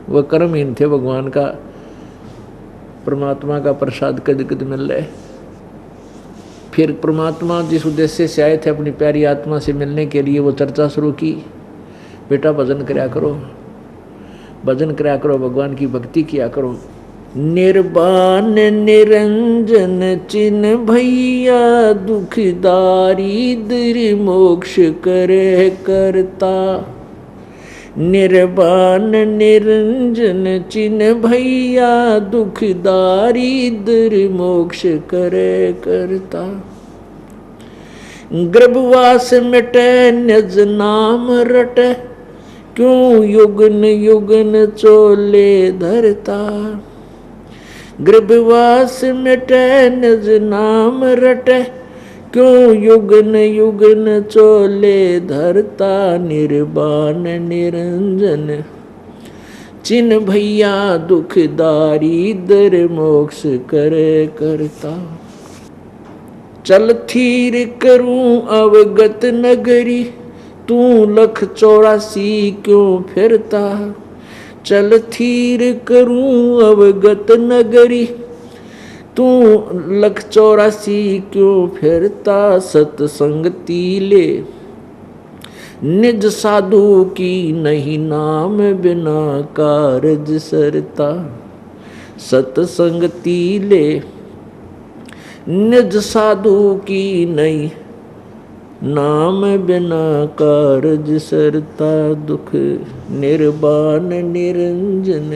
वह कर्महीन थे, भगवान का परमात्मा का प्रसाद कद कद मिल रहे। फिर परमात्मा जिस उद्देश्य से आए थे अपनी प्यारी आत्मा से मिलने के लिए, वो चर्चा शुरू की, बेटा भजन करया करो, भजन करया करो, भगवान की भक्ति किया करो। निर्वाण निरंजन चिन्ह भैया दुखदारी दर मोक्ष करे करता। निर्वाण निरंजन चिन्ह भैया दुखदारी दर मोक्ष करे करता। गर्भवास मिटे निज नाम रटे क्यों युगन युगन चोले धरता। गर्भवास मिटे निज नाम रटे क्यों युगन युगन चोले धरता। निर्वाण निरंजन चिन्ह भैया दुखदारी दर मोक्ष करे करता। चल थीर करूं अवगत नगरी तू लख 84 क्यों फिरता। चल थीर करूं अवगत नगरी तू लख 84 क्यों फिरता। सतसंगती ले निज साधु की नहीं नाम बिना कारज सरता। सतसंगती ले निज साधु की नहीं नाम बिना कारज सरता। दुख निर्वाण निरंजन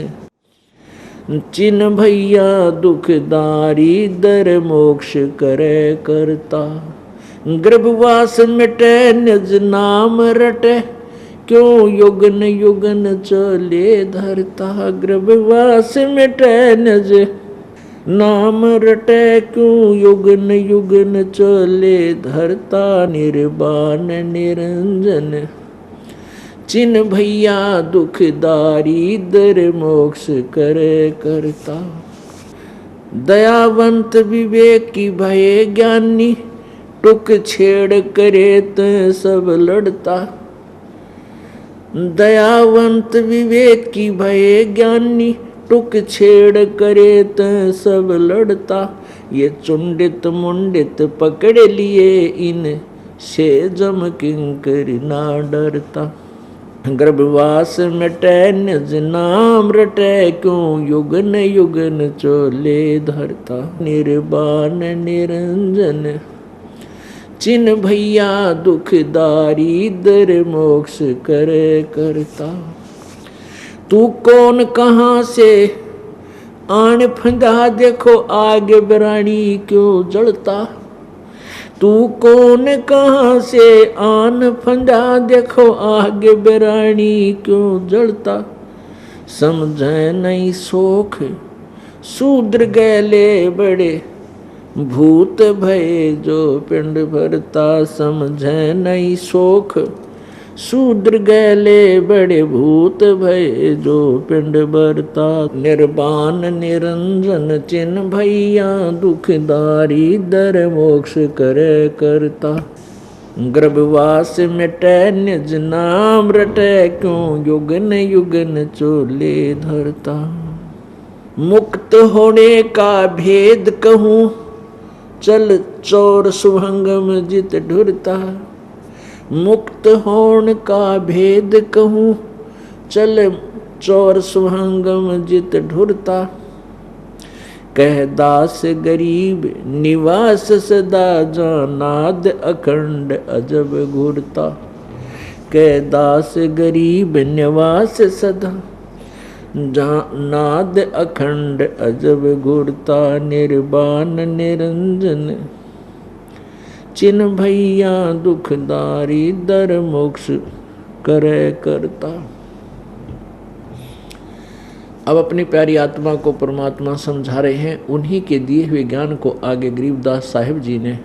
चिन्ह भैया दुखदारी दर मोक्ष करे करता। गर्भवास मिटे निज नाम रटे क्यों युगन युगन चले धरता। गर्भवास मिटे निज नाम रटे क्यों युगन युगन चले धरता। निर्वाण निरंजन चिन्ह भैया दुखदारी दर मोक्ष करे करता। दयावंत विवेकी भये ज्ञानी टुक छेड़ करे त सब लड़ता। दयावंत विवेकी भये ज्ञानी टुक छेड़ करे त सब लड़ता। ये चुंडित मुंडित पकड़ लिए इन से जम किंकर ना डरता। गर्भवास मिटे निज नाम रटे क्यों युगन युगन चोले धरता। निर्वाण निरंजन चिन्ह भैया दुखदारी दर मोक्ष करे करता। तू कौन कहाँ से आन फंदा देखो आगे बरानी क्यों जलता। तू कौन कहाँ से आन फंदा देखो आगे बरानी क्यों जलता। समझे नहीं सोख शूद्र गैले बड़े भूत भय जो पिंड भरता। समझे नहीं सोख शूद्र गैले बड़े भूत भय जो पिंड भरता। निर्वाण निरंजन चिन्ह भैया दुखदारी दर मोक्ष करे करता। गर्भवास मिटे निज नाम रटे क्यों युगन युगन चोले धरता। मुक्त होने का भेद कहूँ चल चोर सुभंगम जित ढुरता। मुक्त होने का भेद कहूँ चल चोर सुभंगम जित ढुरता। कह दास गरीब निवास सदा जानाद अखंड अजब घूरता। कह दास गरीब निवास सदा नाद अखंड अजब घूरता। निर्वाण निरंजन चिन्ह भैया दुखदारी दर मोक्ष करे करता। अब अपनी प्यारी आत्मा को परमात्मा समझा रहे हैं। उन्हीं के दिए हुए ज्ञान को आगे गरीबदास साहिब जी ने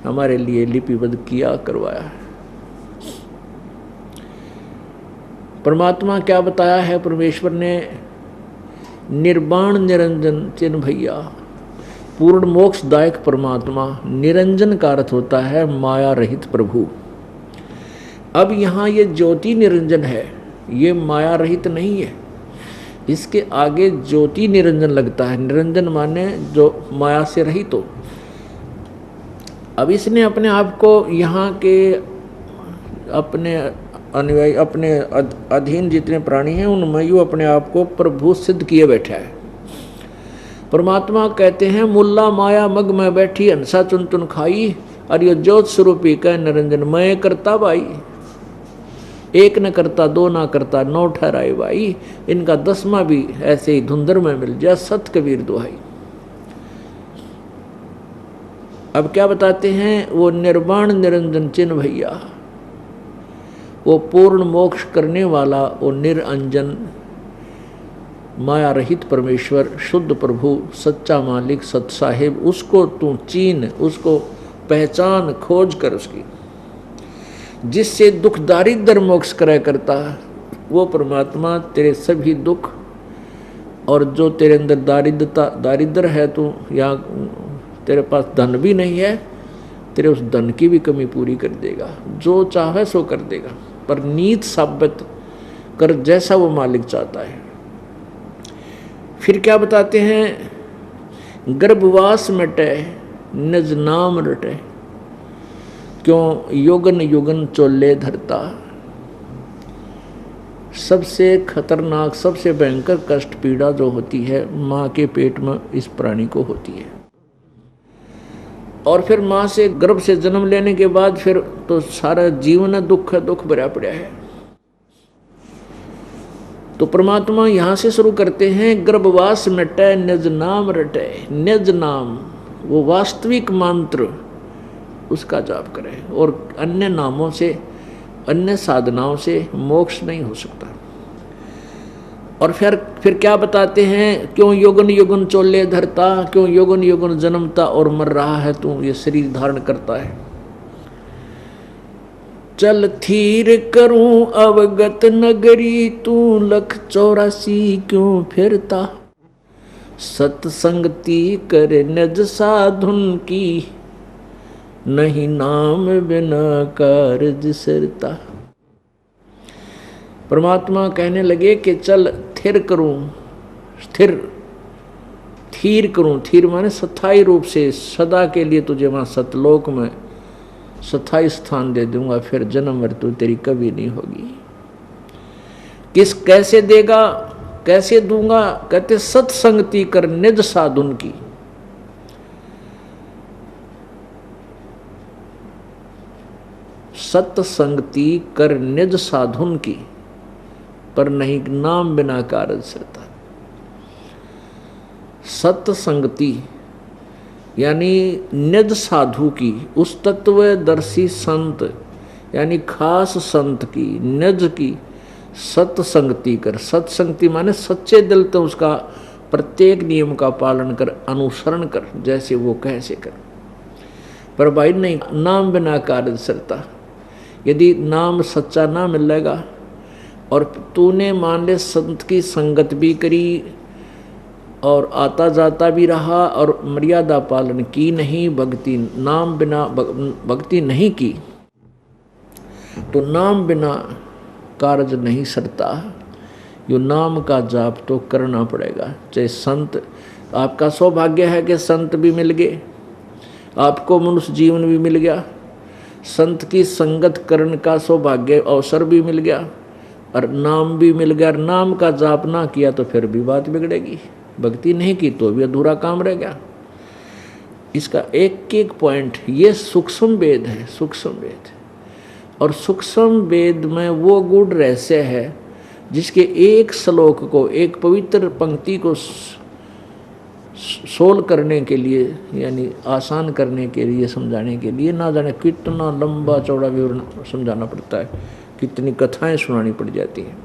हमारे लिए लिपिबद्ध किया करवाया है। परमात्मा क्या बताया है परमेश्वर ने। निर्वाण निरंजन चिन्ह भैया पूर्ण मोक्षदायक परमात्मा। निरंजन का अर्थ होता है माया रहित प्रभु। अब यहाँ ये ज्योति निरंजन है, ये माया रहित नहीं है। इसके आगे ज्योति निरंजन लगता है। निरंजन माने जो माया से रहित हो। अब इसने अपने आप को यहाँ के अपने अनुयायी, अपने अधीन जितने प्राणी हैं उनमें यूँ अपने आप को प्रभु सिद्ध किए बैठा है। परमात्मा कहते हैं मुल्ला माया मग में बैठी हंसा चुन चुन खाई, और ये ज्योत स्वरूपी कह निरंजन मैं करता भाई। एक न करता दो ना करता नौ ठहराए भाई, इनका 10वां भी ऐसे ही धुंधर में मिल जाए सत कबीर दुहाई। अब क्या बताते हैं, वो निर्वाण निरंजन चिन्ह भैया, वो पूर्ण मोक्ष करने वाला, वो निरंजन माया रहित परमेश्वर, शुद्ध प्रभु, सच्चा मालिक, सत साहिब, उसको तू चीन, उसको पहचान, खोज कर उसकी, जिससे दुख दारिद्र मोक्ष कराया करता है वो परमात्मा तेरे सभी दुख, और जो तेरे अंदर दारिद्र है, तू या तेरे पास धन भी नहीं है, तेरे उस धन की भी कमी पूरी कर देगा। जो चाहे सो कर देगा, पर नीत साबित कर जैसा वो मालिक चाहता है। फिर क्या बताते हैं, गर्भवास मिटे निज नाम रटे, क्यों युगन युगन चोले धरता। सबसे खतरनाक, सबसे भयंकर कष्ट पीड़ा जो होती है माँ के पेट में इस प्राणी को होती है। और फिर माँ से गर्भ से जन्म लेने के बाद फिर तो सारा जीवन दुख भरा पड़ा है। तो परमात्मा यहाँ से शुरू करते हैं, गर्भवास मिटे निज नाम रटे। निज नाम वो वास्तविक मंत्र, उसका जाप करें, और अन्य नामों से, अन्य साधनाओं से मोक्ष नहीं हो सकता। और फिर क्या बताते हैं, क्यों युगन युगन चोले धरता, क्यों युगन युगन जन्मता और मर रहा है तू, ये शरीर धारण करता है। चल थीर करूं अवगत नगरी, तू लख 84 क्यों फिरता। सत्संगति कर निज साधुन की, नहीं नाम बिना कारज सरता। परमात्मा कहने लगे कि चल थिर करूं, थीर करूं। थीर माने स्थायी रूप से सदा के लिए तुझे वहां सतलोक में स्थायी स्थान दे दूंगा, फिर जन्म मृत्यु तेरी कभी नहीं होगी। कैसे देगा, कैसे दूंगा, कहते सत्संगति कर निज साधुन की। सत्संगति कर निज साधुन की, पर नहीं नाम बिना कारज सरता। सत्संगति यानी निज साधु की, उस तत्वदर्शी संत यानी खास संत की, निज की सत्संगति कर। सत्संगति माने सच्चे दिल तो उसका प्रत्येक नियम का पालन कर, अनुसरण कर, जैसे वो कैसे कर। पर भाई नहीं, नाम बिना कारज सरता। यदि नाम सच्चा ना मिलेगा और तूने मान ले संत की संगत भी करी और आता जाता भी रहा और मर्यादा पालन की नहीं, भक्ति नाम बिना भक्ति नहीं की, तो नाम बिना कार्य नहीं सरता। यो नाम का जाप तो करना पड़ेगा। चाहे संत, आपका सौभाग्य है कि संत भी मिल गए, आपको मनुष्य जीवन भी मिल गया, संत की संगत करने का सौभाग्य अवसर भी मिल गया और नाम भी मिल गया। नाम का जाप ना किया तो फिर भी बात बिगड़ेगी, भक्ति नहीं की तो भी अधूरा काम रह गया। इसका एक एक पॉइंट, ये सूक्ष्म वेद है, सूक्ष्म वेद। और सूक्ष्म वेद में वो गूढ़ रहस्य है जिसके एक श्लोक को, एक पवित्र पंक्ति को सोल करने के लिए, यानी आसान करने के लिए, समझाने के लिए ना जाने कितना लंबा चौड़ा विवरण समझाना पड़ता है, कितनी कथाएं सुनानी पड़ जाती हैं।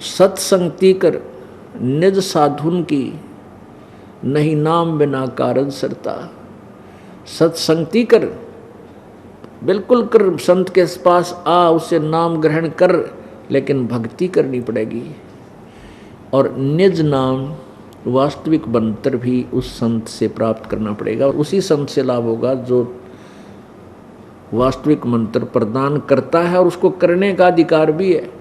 सत्संगति कर निज साधुन की, नहीं नाम बिना कारज सरता। सत्संगति कर, बिल्कुल कर, संत के पास आ, उससे नाम ग्रहण कर, लेकिन भक्ति करनी पड़ेगी। और निज नाम वास्तविक बंतर भी उस संत से प्राप्त करना पड़ेगा। उसी संत से लाभ होगा जो वास्तविक मंत्र प्रदान करता है और उसको करने का अधिकार भी है।